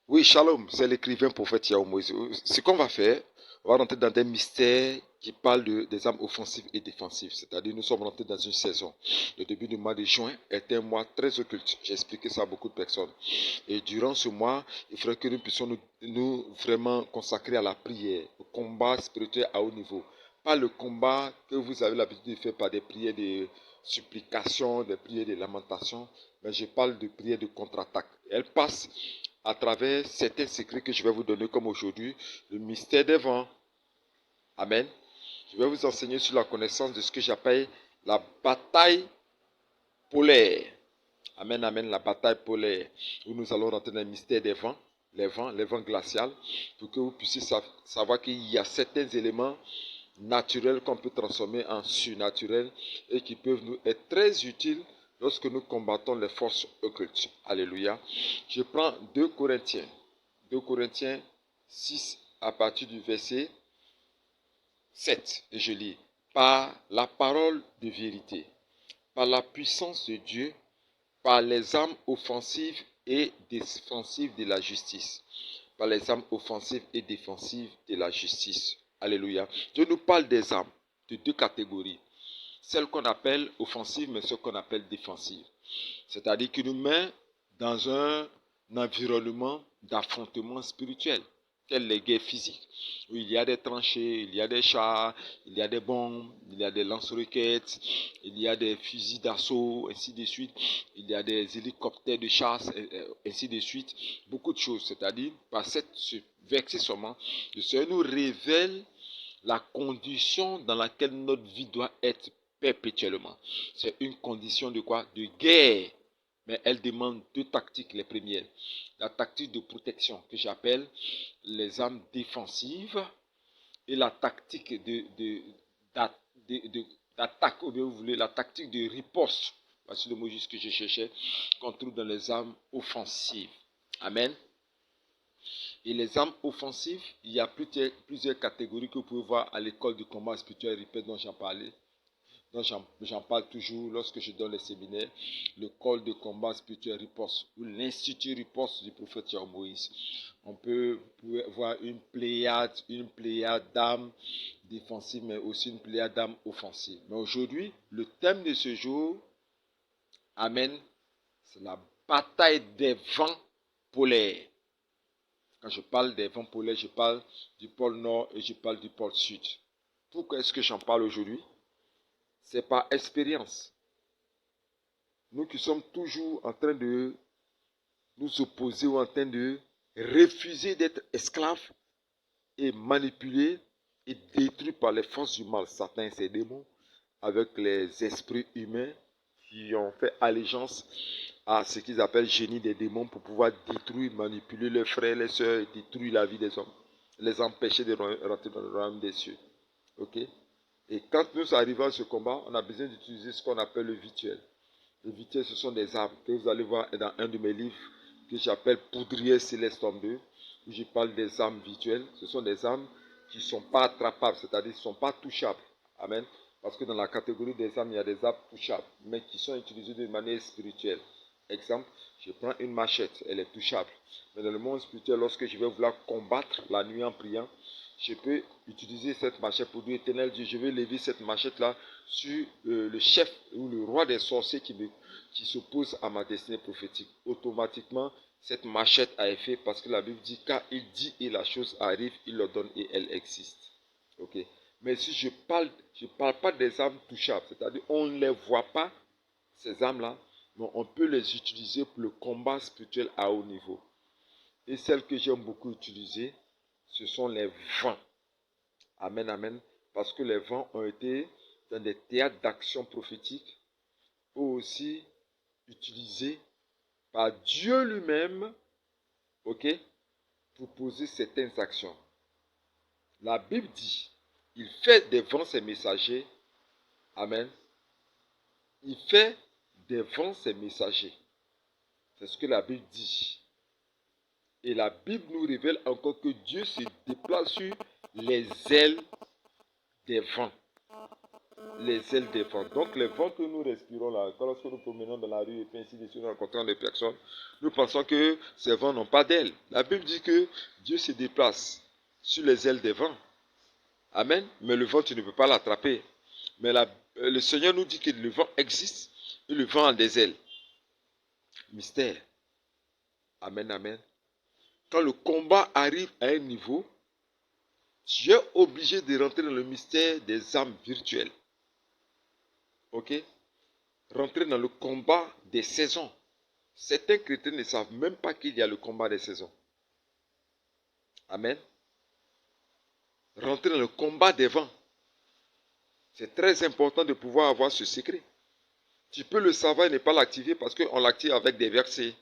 Oui, Shalom, c'est l'écrivain prophète Yahweh Moïse. Ce qu'on va faire, on va rentrer dans des mystères qui parlent des armes offensives et défensives. C'est-à-dire, nous sommes rentrés dans une saison. Le début du mois de juin est un mois très occulte. J'ai expliqué ça à beaucoup de personnes. Et durant ce mois, il faudrait que nous puissions nous vraiment consacrer à la prière, au combat spirituel à haut niveau. Pas le combat que vous avez l'habitude de faire par des prières de supplication, des prières de lamentation, mais je parle de prières de contre-attaque. Elle passe à travers certains secrets que je vais vous donner comme aujourd'hui, le mystère des vents. Amen. Je vais vous enseigner sur la connaissance de ce que j'appelle la bataille polaire. Amen, amen, la bataille polaire, où nous allons rentrer dans le mystère des vents, les vents glaciaux, pour que vous puissiez savoir qu'il y a certains éléments naturels qu'on peut transformer en surnaturels et qui peuvent nous être très utiles lorsque nous combattons les forces occultes. Alléluia. Je prends 2 Corinthiens 6 à partir du verset 7 et je lis. Par la parole de vérité, par la puissance de Dieu, par les armes offensives et défensives de la justice. Par les armes offensives et défensives de la justice. Alléluia. Dieu nous parle des armes de 2 catégories. Celles qu'on appelle offensives, mais celles qu'on appelle défensives. C'est-à-dire qu'il nous met dans un environnement d'affrontement spirituel, telles les guerres physiques, où il y a des tranchées, il y a des chars, il y a des bombes, il y a des lance-roquettes, il y a des fusils d'assaut, ainsi de suite, il y a des hélicoptères de chasse, ainsi de suite, beaucoup de choses. C'est-à-dire, par ce verset seulement, le Seigneur nous révèle la condition dans laquelle notre vie doit être perpétuellement. C'est une condition de quoi? De guerre. Mais elle demande 2 tactiques, les premières. La tactique de protection, que j'appelle les armes défensives, et la tactique d'attaque, ou bien vous voulez, la tactique de riposte. Voici le mot juste que je cherchais, qu'on trouve dans les armes offensives. Amen. Et les armes offensives, il y a plusieurs catégories que vous pouvez voir à l'école du combat spirituel, répète, dont j'en parlais. Donc j'en parle toujours lorsque je donne les séminaires, le col de combat spirituel riposte ou l'institut riposte du prophète Yahweh Moïse. On peut voir une pléiade d'âmes défensives, mais aussi une pléiade d'âmes offensives. Mais aujourd'hui, le thème de ce jour, amen, c'est la bataille des vents polaires. Quand je parle des vents polaires, je parle du pôle nord et je parle du pôle sud. Pourquoi est-ce que j'en parle aujourd'hui? C'est par expérience. Nous qui sommes toujours en train de nous opposer ou en train de refuser d'être esclaves et manipulés et détruits par les forces du mal, Satan et ses démons, avec les esprits humains qui ont fait allégeance à ce qu'ils appellent génie des démons pour pouvoir détruire, manipuler leurs frères, les sœurs et détruire la vie des hommes, les empêcher de rentrer dans le royaume des cieux. Ok? Et quand nous arrivons à ce combat, on a besoin d'utiliser ce qu'on appelle le virtuel. Le virtuel, ce sont des armes que vous allez voir dans un de mes livres que j'appelle Poudrier Céleste tome 2, où je parle des armes virtuelles. Ce sont des armes qui ne sont pas attrapables, c'est-à-dire qui ne sont pas touchables. Amen. Parce que dans la catégorie des armes, il y a des armes touchables, mais qui sont utilisées de manière spirituelle. Exemple, je prends une machette, elle est touchable. Mais dans le monde spirituel, lorsque je vais vouloir combattre la nuit en priant, je peux utiliser cette machette pour dire éternel Dieu, je vais lever cette machette-là sur le chef ou le roi des sorciers qui s'oppose à ma destinée prophétique. Automatiquement, cette machette a effet parce que la Bible dit quand il dit et la chose arrive, il le donne et elle existe. Ok. Mais si je parle pas des âmes touchables, c'est-à-dire on ne les voit pas, ces âmes-là, mais on peut les utiliser pour le combat spirituel à haut niveau. Et celles que j'aime beaucoup utiliser, ce sont les vents. Amen, amen. Parce que les vents ont été dans des théâtres d'action prophétique ou aussi utilisés par Dieu lui-même, ok, pour poser certaines actions. La Bible dit, il fait des vents ses messagers. Amen. Il fait des vents ses messagers. C'est ce que la Bible dit. Et la Bible nous révèle encore que Dieu se déplace sur les ailes des vents. les ailes des vents. Donc les vents que nous respirons là, lorsque nous promenons dans la rue et puis ainsi de suite, nous rencontrons des personnes, nous pensons que ces vents n'ont pas d'ailes. La Bible dit que Dieu se déplace sur les ailes des vents. Amen. Mais le vent, tu ne peux pas l'attraper. Mais le Seigneur nous dit que le vent existe et le vent a des ailes. Mystère. Amen, amen. Quand le combat arrive à un niveau, tu es obligé de rentrer dans le mystère des âmes virtuelles. Ok? Rentrer dans le combat des saisons. Certains chrétiens ne savent même pas qu'il y a le combat des saisons. Amen. Rentrer dans le combat des vents. C'est très important de pouvoir avoir ce secret. Tu peux le savoir et ne pas l'activer parce qu'on l'active avec des versets.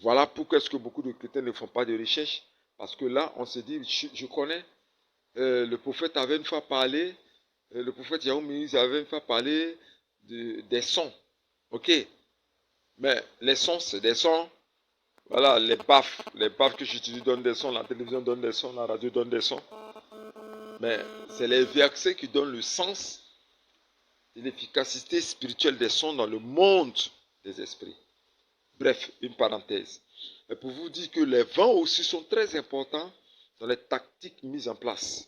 Voilà pourquoi est-ce que beaucoup de chrétiens ne font pas de recherche. Parce que là, on se dit, je connais, le prophète avait une fois parlé, le prophète Yaoumi avait une fois parlé des sons. Ok. Mais les sons, c'est des sons. Voilà, les baffes que j'utilise donnent des sons, la télévision donne des sons, la radio donne des sons. Mais c'est les versets qui donnent le sens et l'efficacité spirituelle des sons dans le monde des esprits. Bref, une parenthèse. Mais pour vous dire que les vents aussi sont très importants dans les tactiques mises en place.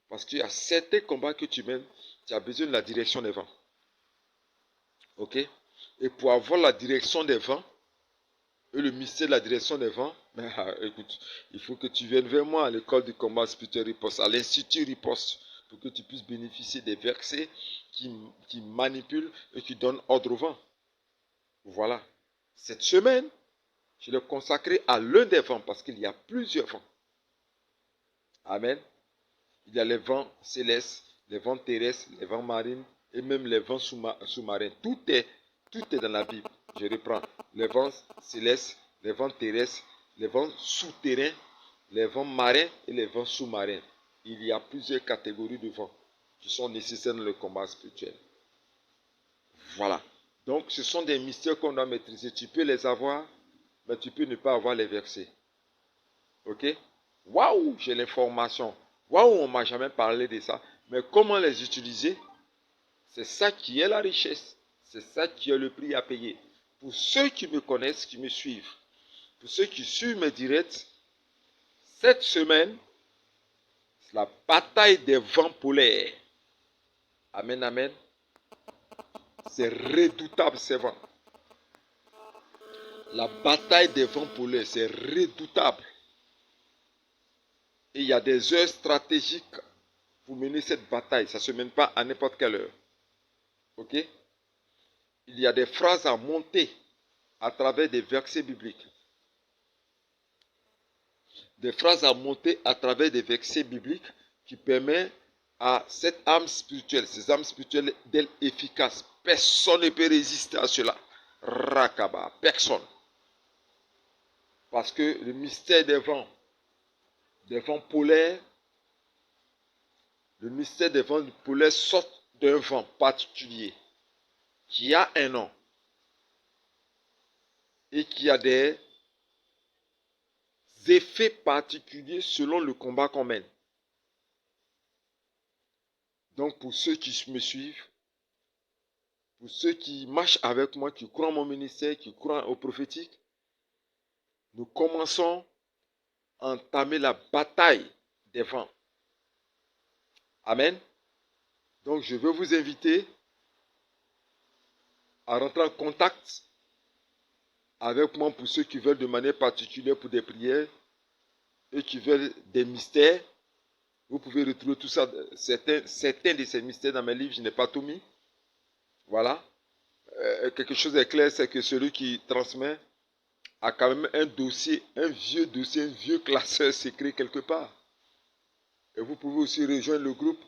Parce qu'il y a certains combats que tu mènes, tu as besoin de la direction des vents. Ok? Et pour avoir la direction des vents, et le mystère de la direction des vents, écoute, il faut que tu viennes vers moi à l'école du combat spirituel riposte, à l'institut riposte, pour que tu puisses bénéficier des versets qui manipulent et qui donnent ordre au vent. Voilà. Cette semaine, je l'ai consacré à l'un des vents, parce qu'il y a plusieurs vents. Amen. Il y a les vents célestes, les vents terrestres, les vents marins, et même les vents sous-marins. Tout est dans la Bible. Je reprends. Les vents célestes, les vents terrestres, les vents souterrains, les vents marins et les vents sous-marins. Il y a plusieurs catégories de vents qui sont nécessaires dans le combat spirituel. Voilà. Donc, ce sont des mystères qu'on doit maîtriser. Tu peux les avoir, mais tu peux ne pas avoir les versets. Ok? Waouh, j'ai l'information. Waouh, on ne m'a jamais parlé de ça. Mais comment les utiliser? C'est ça qui est la richesse. C'est ça qui est le prix à payer. Pour ceux qui me connaissent, qui me suivent, pour ceux qui suivent mes directs, cette semaine, c'est la bataille des vents polaires. Amen, amen. C'est redoutable ces vents. La bataille des vents polaires, c'est redoutable. Et il y a des heures stratégiques pour mener cette bataille. Ça ne se mène pas à n'importe quelle heure. Ok? Il y a des phrases à monter à travers des versets bibliques. Des phrases à monter à travers des versets bibliques qui permettent à cette âme spirituelle, ces âmes spirituelles d'être efficaces. Personne ne peut résister à cela. Rakaba, personne. Parce que le mystère des vents polaires, le mystère des vents polaires sort d'un vent particulier qui a un nom et qui a des effets particuliers selon le combat qu'on mène. Donc pour ceux qui me suivent, pour ceux qui marchent avec moi, qui croient en mon ministère, qui croient au prophétique, nous commençons à entamer la bataille des vents. Amen. Donc je veux vous inviter à rentrer en contact avec moi pour ceux qui veulent de manière particulière pour des prières et qui veulent des mystères. Vous pouvez retrouver tout ça, certains de ces mystères dans mes livres, je n'ai pas tout mis. Voilà. Quelque chose est clair, c'est que celui qui transmet a quand même un dossier, un vieux classeur secret quelque part. Et vous pouvez aussi rejoindre le groupe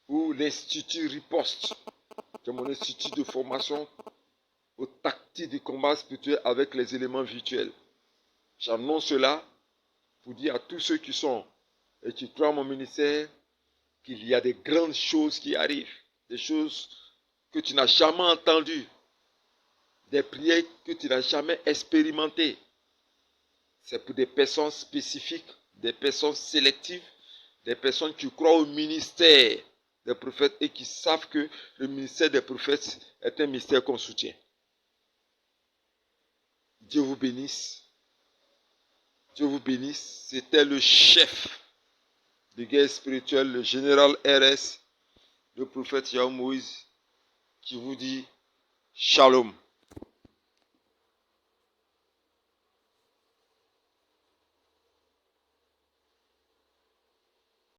ou l'Institut Riposte, qui est mon institut de formation aux tactiques du combat spirituel avec les éléments virtuels. J'annonce cela pour dire à tous ceux qui sont et qui croient à mon ministère qu'il y a des grandes choses qui arrivent, des choses que tu n'as jamais entendues, des prières que tu n'as jamais expérimentées. C'est pour des personnes spécifiques, des personnes sélectives, des personnes qui croient au ministère des prophètes et qui savent que le ministère des prophètes est un ministère qu'on soutient. Dieu vous bénisse. Dieu vous bénisse. C'était le chef de guerre spirituelle, le général RS, le prophète Yahweh Moïse, qui vous dit Shalom.